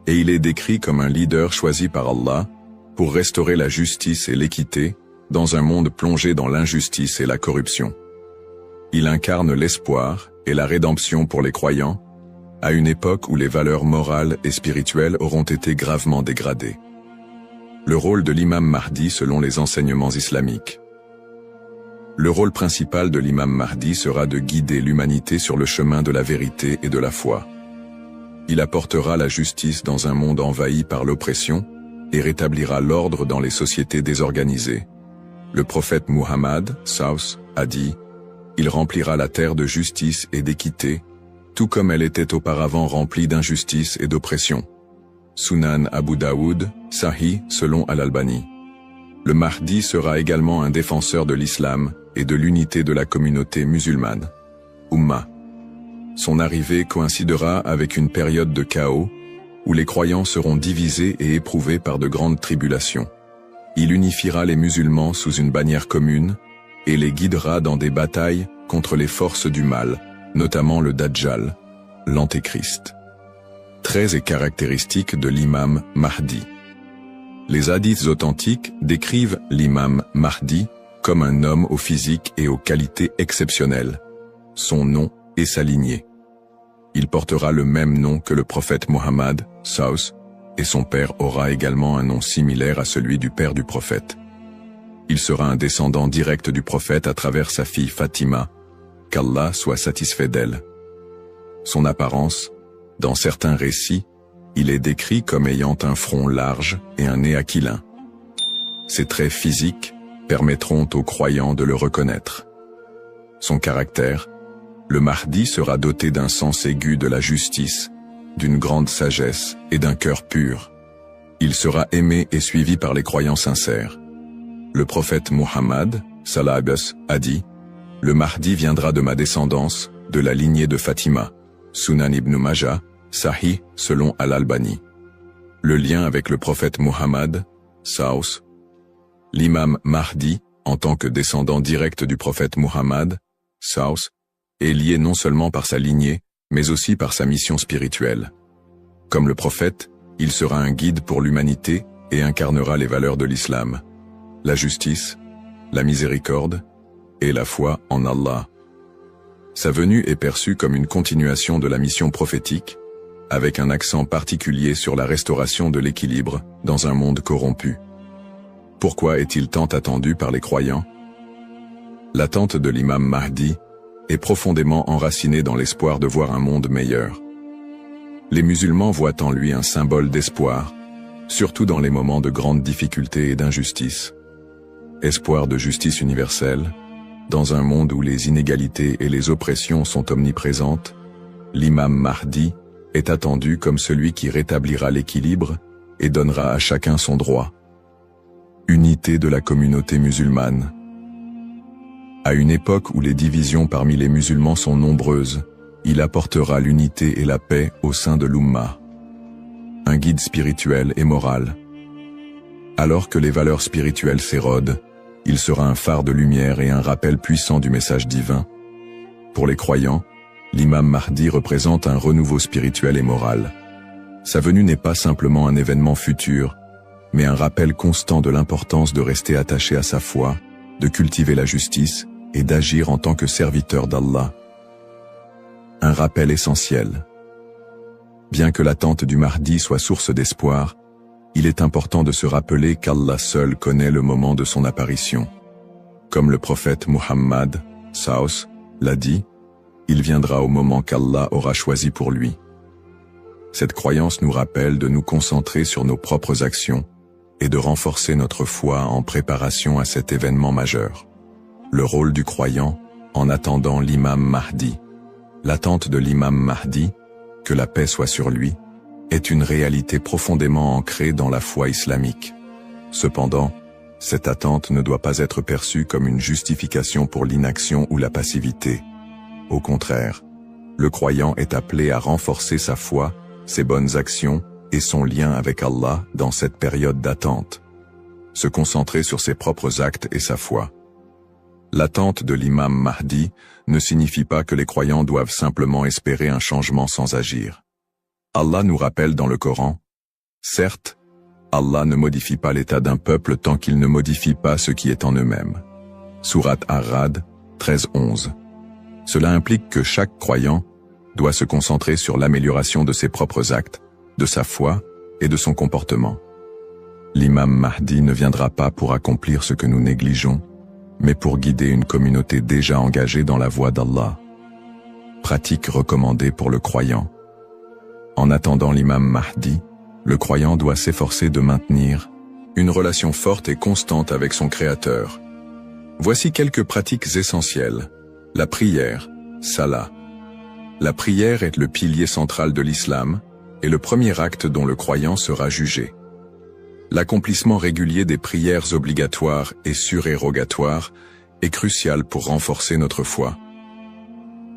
et il est décrit comme un leader choisi par Allah pour restaurer la justice et l'équité dans un monde plongé dans l'injustice et la corruption. Il incarne l'espoir et la rédemption pour les croyants, à une époque où les valeurs morales et spirituelles auront été gravement dégradées. Le rôle de l'imam Mahdi selon les enseignements islamiques. Le rôle principal de l'imam Mahdi sera de guider l'humanité sur le chemin de la vérité et de la foi. Il apportera la justice dans un monde envahi par l'oppression et rétablira l'ordre dans les sociétés désorganisées. Le prophète Muhammad, Saus, a dit « Il remplira la terre de justice et d'équité, tout comme elle était auparavant remplie d'injustice et d'oppression. » Sunan Abu Daoud, Sahih selon Al-Albani. Le Mahdi sera également un défenseur de l'islam et de l'unité de la communauté musulmane. Ummah. Son arrivée coïncidera avec une période de chaos, où les croyants seront divisés et éprouvés par de grandes tribulations. Il unifiera les musulmans sous une bannière commune, et les guidera dans des batailles contre les forces du mal, notamment le Dajjal, l'Antéchrist. Traits et caractéristiques de l'imam Mahdi. Les hadiths authentiques décrivent l'imam Mahdi comme un homme au physique et aux qualités exceptionnelles. Son nom et sa lignée. Il portera le même nom que le prophète Muhammad, Saus, et son père aura également un nom similaire à celui du père du prophète. Il sera un descendant direct du prophète à travers sa fille Fatima, qu'Allah soit satisfait d'elle. Son apparence, dans certains récits, il est décrit comme ayant un front large et un nez aquilin. Ses traits physiques permettront aux croyants de le reconnaître. Son caractère, le Mahdi sera doté d'un sens aigu de la justice, d'une grande sagesse et d'un cœur pur. Il sera aimé et suivi par les croyants sincères. Le prophète Muhammad, sallallahu alayhi wa sallam, a dit « Le Mahdi viendra de ma descendance, de la lignée de Fatima. » Sunan ibn Majah, Sahih selon Al-Albani. Le lien avec le prophète Muhammad, Saus. L'imam Mahdi, en tant que descendant direct du prophète Muhammad, Saus, est lié non seulement par sa lignée, mais aussi par sa mission spirituelle. Comme le prophète, il sera un guide pour l'humanité et incarnera les valeurs de l'islam, la justice, la miséricorde et la foi en Allah. Sa venue est perçue comme une continuation de la mission prophétique, avec un accent particulier sur la restauration de l'équilibre dans un monde corrompu. Pourquoi est-il tant attendu par les croyants? L'attente de l'imam Mahdi est profondément enracinée dans l'espoir de voir un monde meilleur. Les musulmans voient en lui un symbole d'espoir, surtout dans les moments de grandes difficultés et d'injustice. Espoir de justice universelle, dans un monde où les inégalités et les oppressions sont omniprésentes, l'imam Mahdi est attendu comme celui qui rétablira l'équilibre et donnera à chacun son droit. Unité de la communauté musulmane. À une époque où les divisions parmi les musulmans sont nombreuses, il apportera l'unité et la paix au sein de l'Ummah. Un guide spirituel et moral. Alors que les valeurs spirituelles s'érodent, il sera un phare de lumière et un rappel puissant du message divin. Pour les croyants, l'imam Mahdi représente un renouveau spirituel et moral. Sa venue n'est pas simplement un événement futur, mais un rappel constant de l'importance de rester attaché à sa foi, de cultiver la justice et d'agir en tant que serviteur d'Allah. Un rappel essentiel. Bien que l'attente du Mahdi soit source d'espoir, il est important de se rappeler qu'Allah seul connaît le moment de son apparition. Comme le prophète Muhammad, Saus, l'a dit, il viendra au moment qu'Allah aura choisi pour lui. Cette croyance nous rappelle de nous concentrer sur nos propres actions et de renforcer notre foi en préparation à cet événement majeur. Le rôle du croyant en attendant l'imam Mahdi. L'attente de l'imam Mahdi, que la paix soit sur lui, est une réalité profondément ancrée dans la foi islamique. Cependant, cette attente ne doit pas être perçue comme une justification pour l'inaction ou la passivité. Au contraire, le croyant est appelé à renforcer sa foi, ses bonnes actions et son lien avec Allah dans cette période d'attente. Se concentrer sur ses propres actes et sa foi. L'attente de l'imam Mahdi ne signifie pas que les croyants doivent simplement espérer un changement sans agir. Allah nous rappelle dans le Coran, « Certes, Allah ne modifie pas l'état d'un peuple tant qu'il ne modifie pas ce qui est en eux-mêmes. » Sourate Ar-Ra'd 13-11. Cela implique que chaque croyant doit se concentrer sur l'amélioration de ses propres actes, de sa foi et de son comportement. L'imam Mahdi ne viendra pas pour accomplir ce que nous négligeons, mais pour guider une communauté déjà engagée dans la voie d'Allah. Pratique recommandée pour le croyant. En attendant l'imam Mahdi, le croyant doit s'efforcer de maintenir une relation forte et constante avec son Créateur. Voici quelques pratiques essentielles. La prière, salat. La prière est le pilier central de l'islam et le premier acte dont le croyant sera jugé. L'accomplissement régulier des prières obligatoires et surérogatoires est crucial pour renforcer notre foi.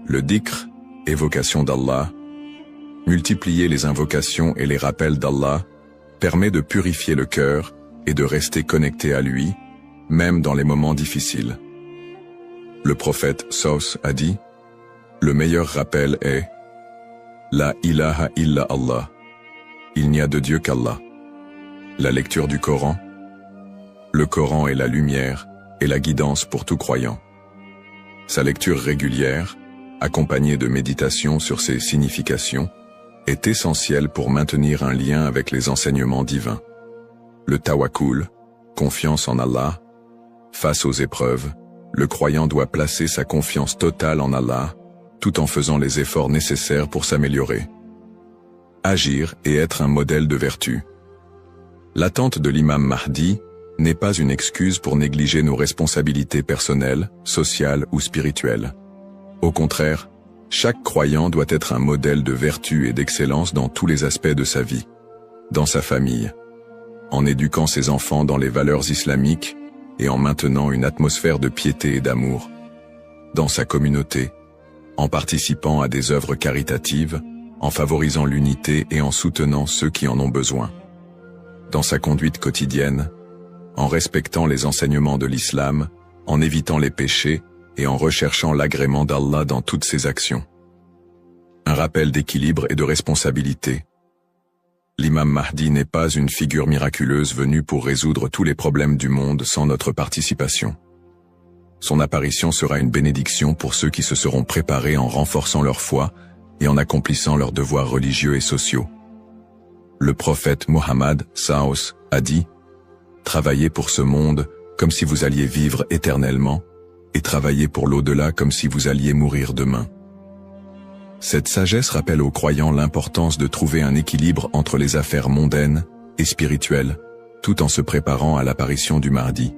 Le dhikr, évocation d'Allah, multiplier les invocations et les rappels d'Allah, permet de purifier le cœur et de rester connecté à lui, même dans les moments difficiles. Le prophète Saus a dit, « Le meilleur rappel est « La ilaha illa Allah » Il n'y a de Dieu qu'Allah. La lecture du Coran. Le Coran est la lumière et la guidance pour tout croyant. Sa lecture régulière, accompagnée de méditation sur ses significations, est essentielle pour maintenir un lien avec les enseignements divins. Le tawakkul, confiance en Allah. Face aux épreuves, le croyant doit placer sa confiance totale en Allah, tout en faisant les efforts nécessaires pour s'améliorer. Agir et être un modèle de vertu. L'attente de l'imam Mahdi n'est pas une excuse pour négliger nos responsabilités personnelles, sociales ou spirituelles. Au contraire, chaque croyant doit être un modèle de vertu et d'excellence dans tous les aspects de sa vie. Dans sa famille, en éduquant ses enfants dans les valeurs islamiques et en maintenant une atmosphère de piété et d'amour. Dans sa communauté, en participant à des œuvres caritatives, en favorisant l'unité et en soutenant ceux qui en ont besoin. Dans sa conduite quotidienne, en respectant les enseignements de l'islam, en évitant les péchés et en recherchant l'agrément d'Allah dans toutes ses actions. Un rappel d'équilibre et de responsabilité. L'imam Mahdi n'est pas une figure miraculeuse venue pour résoudre tous les problèmes du monde sans notre participation. Son apparition sera une bénédiction pour ceux qui se seront préparés en renforçant leur foi et en accomplissant leurs devoirs religieux et sociaux. Le prophète Mohammed Saos a dit « Travaillez pour ce monde comme si vous alliez vivre éternellement, et travaillez pour l'au-delà comme si vous alliez mourir demain. » Cette sagesse rappelle aux croyants l'importance de trouver un équilibre entre les affaires mondaines et spirituelles, tout en se préparant à l'apparition du Mahdi.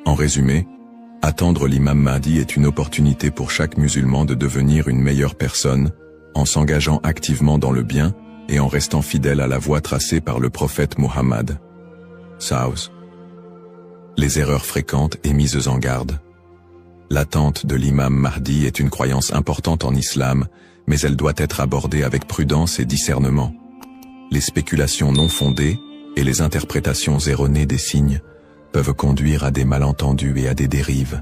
En résumé, attendre l'imam Mahdi est une opportunité pour chaque musulman de devenir une meilleure personne, en s'engageant activement dans le bien et en restant fidèle à la voie tracée par le prophète Mohammed. Saos. Les erreurs fréquentes et mises en garde. L'attente de l'imam Mahdi est une croyance importante en islam, mais elle doit être abordée avec prudence et discernement. Les spéculations non fondées et les interprétations erronées des signes peuvent conduire à des malentendus et à des dérives,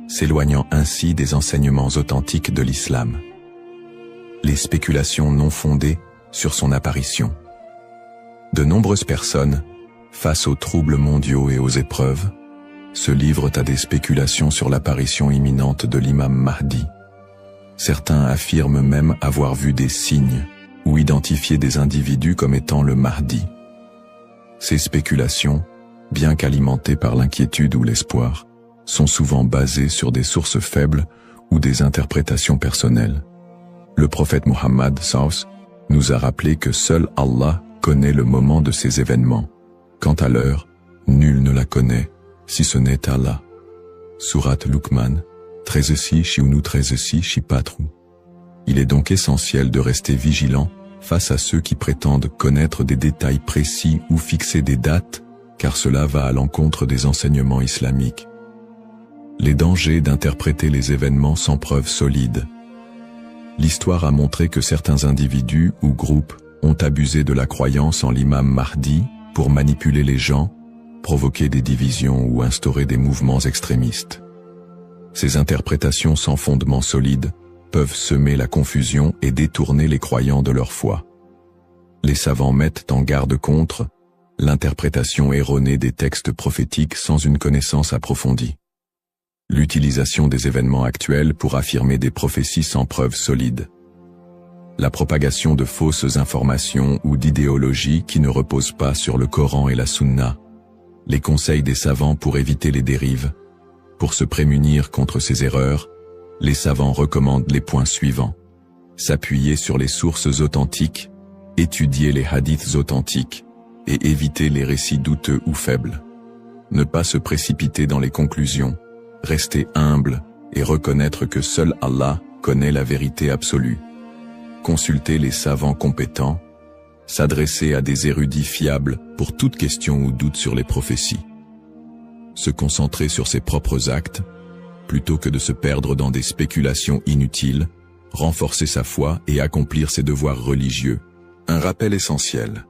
s'éloignant ainsi des enseignements authentiques de l'islam. Les spéculations non fondées sur son apparition. De nombreuses personnes, face aux troubles mondiaux et aux épreuves, se livrent à des spéculations sur l'apparition imminente de l'imam Mahdi. Certains affirment même avoir vu des signes ou identifié des individus comme étant le Mahdi. Ces spéculations, bien qu'alimentées par l'inquiétude ou l'espoir, sont souvent basées sur des sources faibles ou des interprétations personnelles. Le prophète Mohammed Saus nous a rappelé que seul Allah connaît le moment de ces événements. Quant à l'heure, nul ne la connaît, si ce n'est Allah. Sourate Luqman, 13 13 4. Il est donc essentiel de rester vigilant face à ceux qui prétendent connaître des détails précis ou fixer des dates, car cela va à l'encontre des enseignements islamiques. Les dangers d'interpréter les événements sans preuves solides. L'histoire a montré que certains individus ou groupes ont abusé de la croyance en l'imam Mahdi pour manipuler les gens, provoquer des divisions ou instaurer des mouvements extrémistes. Ces interprétations sans fondement solide peuvent semer la confusion et détourner les croyants de leur foi. Les savants mettent en garde contre l'interprétation erronée des textes prophétiques sans une connaissance approfondie. L'utilisation des événements actuels pour affirmer des prophéties sans preuves solides. La propagation de fausses informations ou d'idéologies qui ne reposent pas sur le Coran et la Sunna. Les conseils des savants pour éviter les dérives. Pour se prémunir contre ces erreurs, les savants recommandent les points suivants. S'appuyer sur les sources authentiques, étudier les hadiths authentiques, et éviter les récits douteux ou faibles. Ne pas se précipiter dans les conclusions, rester humble et reconnaître que seul Allah connaît la vérité absolue. Consulter les savants compétents, s'adresser à des érudits fiables pour toute question ou doute sur les prophéties. Se concentrer sur ses propres actes, plutôt que de se perdre dans des spéculations inutiles, renforcer sa foi et accomplir ses devoirs religieux. Un rappel essentiel.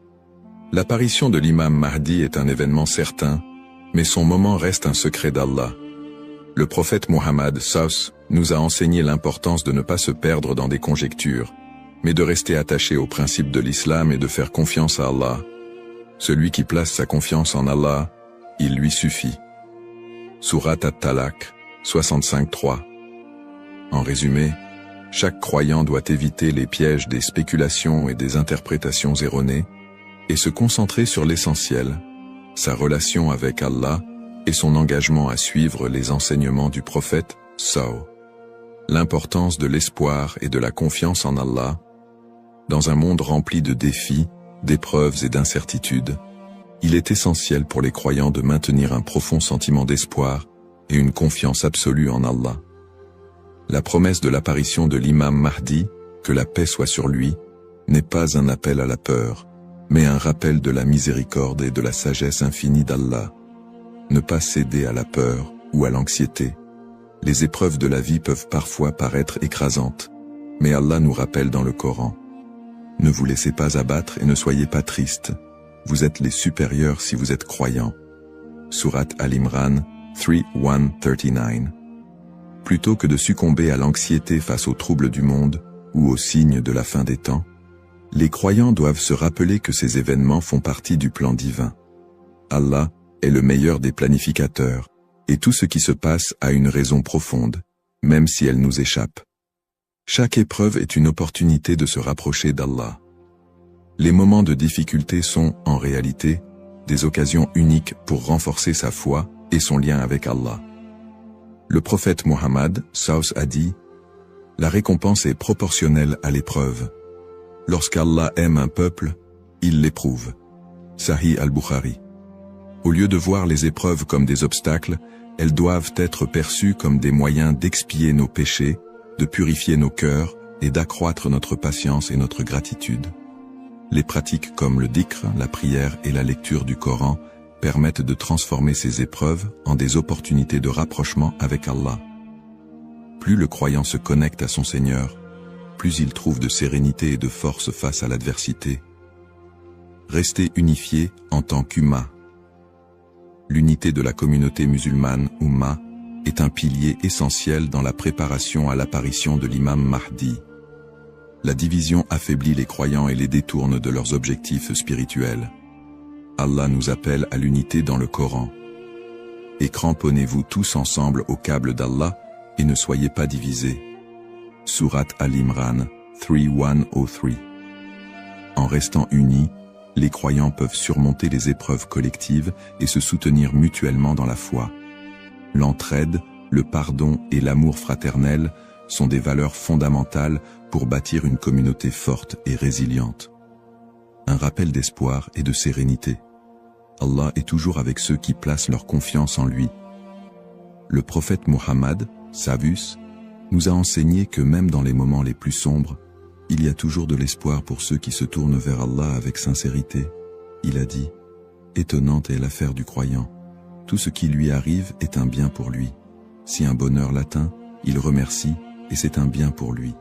L'apparition de l'imam Mahdi est un événement certain, mais son moment reste un secret d'Allah. Le prophète Mohammed SAW nous a enseigné l'importance de ne pas se perdre dans des conjectures, mais de rester attaché aux principes de l'islam et de faire confiance à Allah. Celui qui place sa confiance en Allah, il lui suffit. Surat At-Talaq, 65-3. En résumé, chaque croyant doit éviter les pièges des spéculations et des interprétations erronées, et se concentrer sur l'essentiel, sa relation avec Allah et son engagement à suivre les enseignements du prophète SAW. L'importance de l'espoir et de la confiance en Allah. Dans un monde rempli de défis, d'épreuves et d'incertitudes, il est essentiel pour les croyants de maintenir un profond sentiment d'espoir et une confiance absolue en Allah. La promesse de l'apparition de l'imam Mahdi, que la paix soit sur lui, n'est pas un appel à la peur, mais un rappel de la miséricorde et de la sagesse infinie d'Allah. Ne pas céder à la peur ou à l'anxiété. Les épreuves de la vie peuvent parfois paraître écrasantes, mais Allah nous rappelle dans le Coran. Ne vous laissez pas abattre et ne soyez pas tristes. Vous êtes les supérieurs si vous êtes croyants. Surat Al-Imran 3:1-39. Plutôt que de succomber à l'anxiété face aux troubles du monde ou aux signes de la fin des temps, les croyants doivent se rappeler que ces événements font partie du plan divin. Allah est le meilleur des planificateurs, et tout ce qui se passe a une raison profonde, même si elle nous échappe. Chaque épreuve est une opportunité de se rapprocher d'Allah. Les moments de difficulté sont, en réalité, des occasions uniques pour renforcer sa foi et son lien avec Allah. Le prophète Mohammed SAW a dit « La récompense est proportionnelle à l'épreuve. Lorsqu'Allah aime un peuple, il l'éprouve. » Sahih al-Bukhari. Au lieu de voir les épreuves comme des obstacles, elles doivent être perçues comme des moyens d'expier nos péchés, de purifier nos cœurs et d'accroître notre patience et notre gratitude. Les pratiques comme le dhikr, la prière et la lecture du Coran permettent de transformer ces épreuves en des opportunités de rapprochement avec Allah. Plus le croyant se connecte à son Seigneur, plus il trouve de sérénité et de force face à l'adversité. Rester unifié en tant qu'Umma. L'unité de la communauté musulmane, Umma, est un pilier essentiel dans la préparation à l'apparition de l'imam Mahdi. La division affaiblit les croyants et les détourne de leurs objectifs spirituels. Allah nous appelle à l'unité dans le Coran. Et cramponnez-vous tous ensemble au câble d'Allah et ne soyez pas divisés. Surat Al-Imran 3:1-3. En restant unis, les croyants peuvent surmonter les épreuves collectives et se soutenir mutuellement dans la foi. L'entraide, le pardon et l'amour fraternel sont des valeurs fondamentales pour bâtir une communauté forte et résiliente. Un rappel d'espoir et de sérénité. Allah est toujours avec ceux qui placent leur confiance en lui. Le prophète Mohammed, Savus, nous a enseigné que même dans les moments les plus sombres, il y a toujours de l'espoir pour ceux qui se tournent vers Allah avec sincérité. Il a dit, « Étonnante est l'affaire du croyant. Tout ce qui lui arrive est un bien pour lui. Si un bonheur l'atteint, il remercie, et c'est un bien pour lui.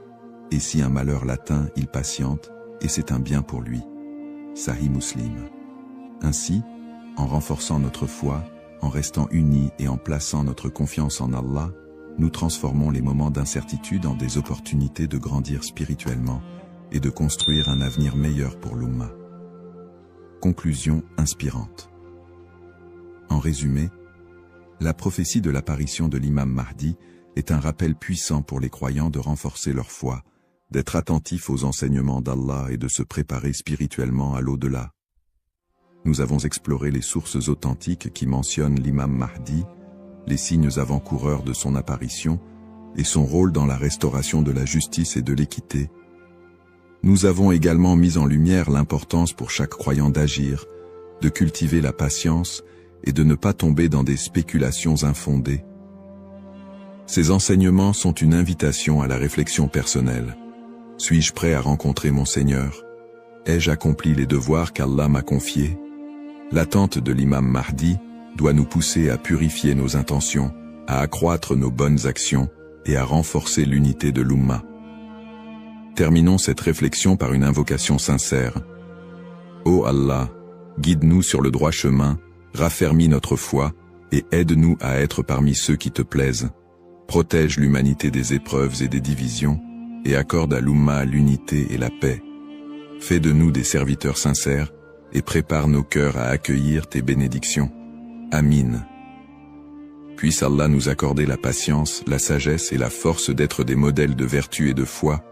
Et si un malheur l'atteint, il patiente, et c'est un bien pour lui. » Sahih Muslim. Ainsi, en renforçant notre foi, en restant unis et en plaçant notre confiance en Allah, nous transformons les moments d'incertitude en des opportunités de grandir spirituellement et de construire un avenir meilleur pour l'Ummah. Conclusion inspirante. En résumé, la prophétie de l'apparition de l'imam Mahdi est un rappel puissant pour les croyants de renforcer leur foi, d'être attentifs aux enseignements d'Allah et de se préparer spirituellement à l'au-delà. Nous avons exploré les sources authentiques qui mentionnent l'imam Mahdi, les signes avant-coureurs de son apparition et son rôle dans la restauration de la justice et de l'équité. Nous avons également mis en lumière l'importance pour chaque croyant d'agir, de cultiver la patience et de ne pas tomber dans des spéculations infondées. Ces enseignements sont une invitation à la réflexion personnelle. Suis-je prêt à rencontrer mon Seigneur? Ai-je accompli les devoirs qu'Allah m'a confiés? L'attente de l'imam Mahdi doit nous pousser à purifier nos intentions, à accroître nos bonnes actions et à renforcer l'unité de l'Ummah. Terminons cette réflexion par une invocation sincère. Ô Allah, guide-nous sur le droit chemin, raffermis notre foi et aide-nous à être parmi ceux qui te plaisent. Protège l'humanité des épreuves et des divisions et accorde à l'Ummah l'unité et la paix. Fais de nous des serviteurs sincères et prépare nos cœurs à accueillir tes bénédictions. Amin. Puisse Allah nous accorder la patience, la sagesse et la force d'être des modèles de vertu et de foi,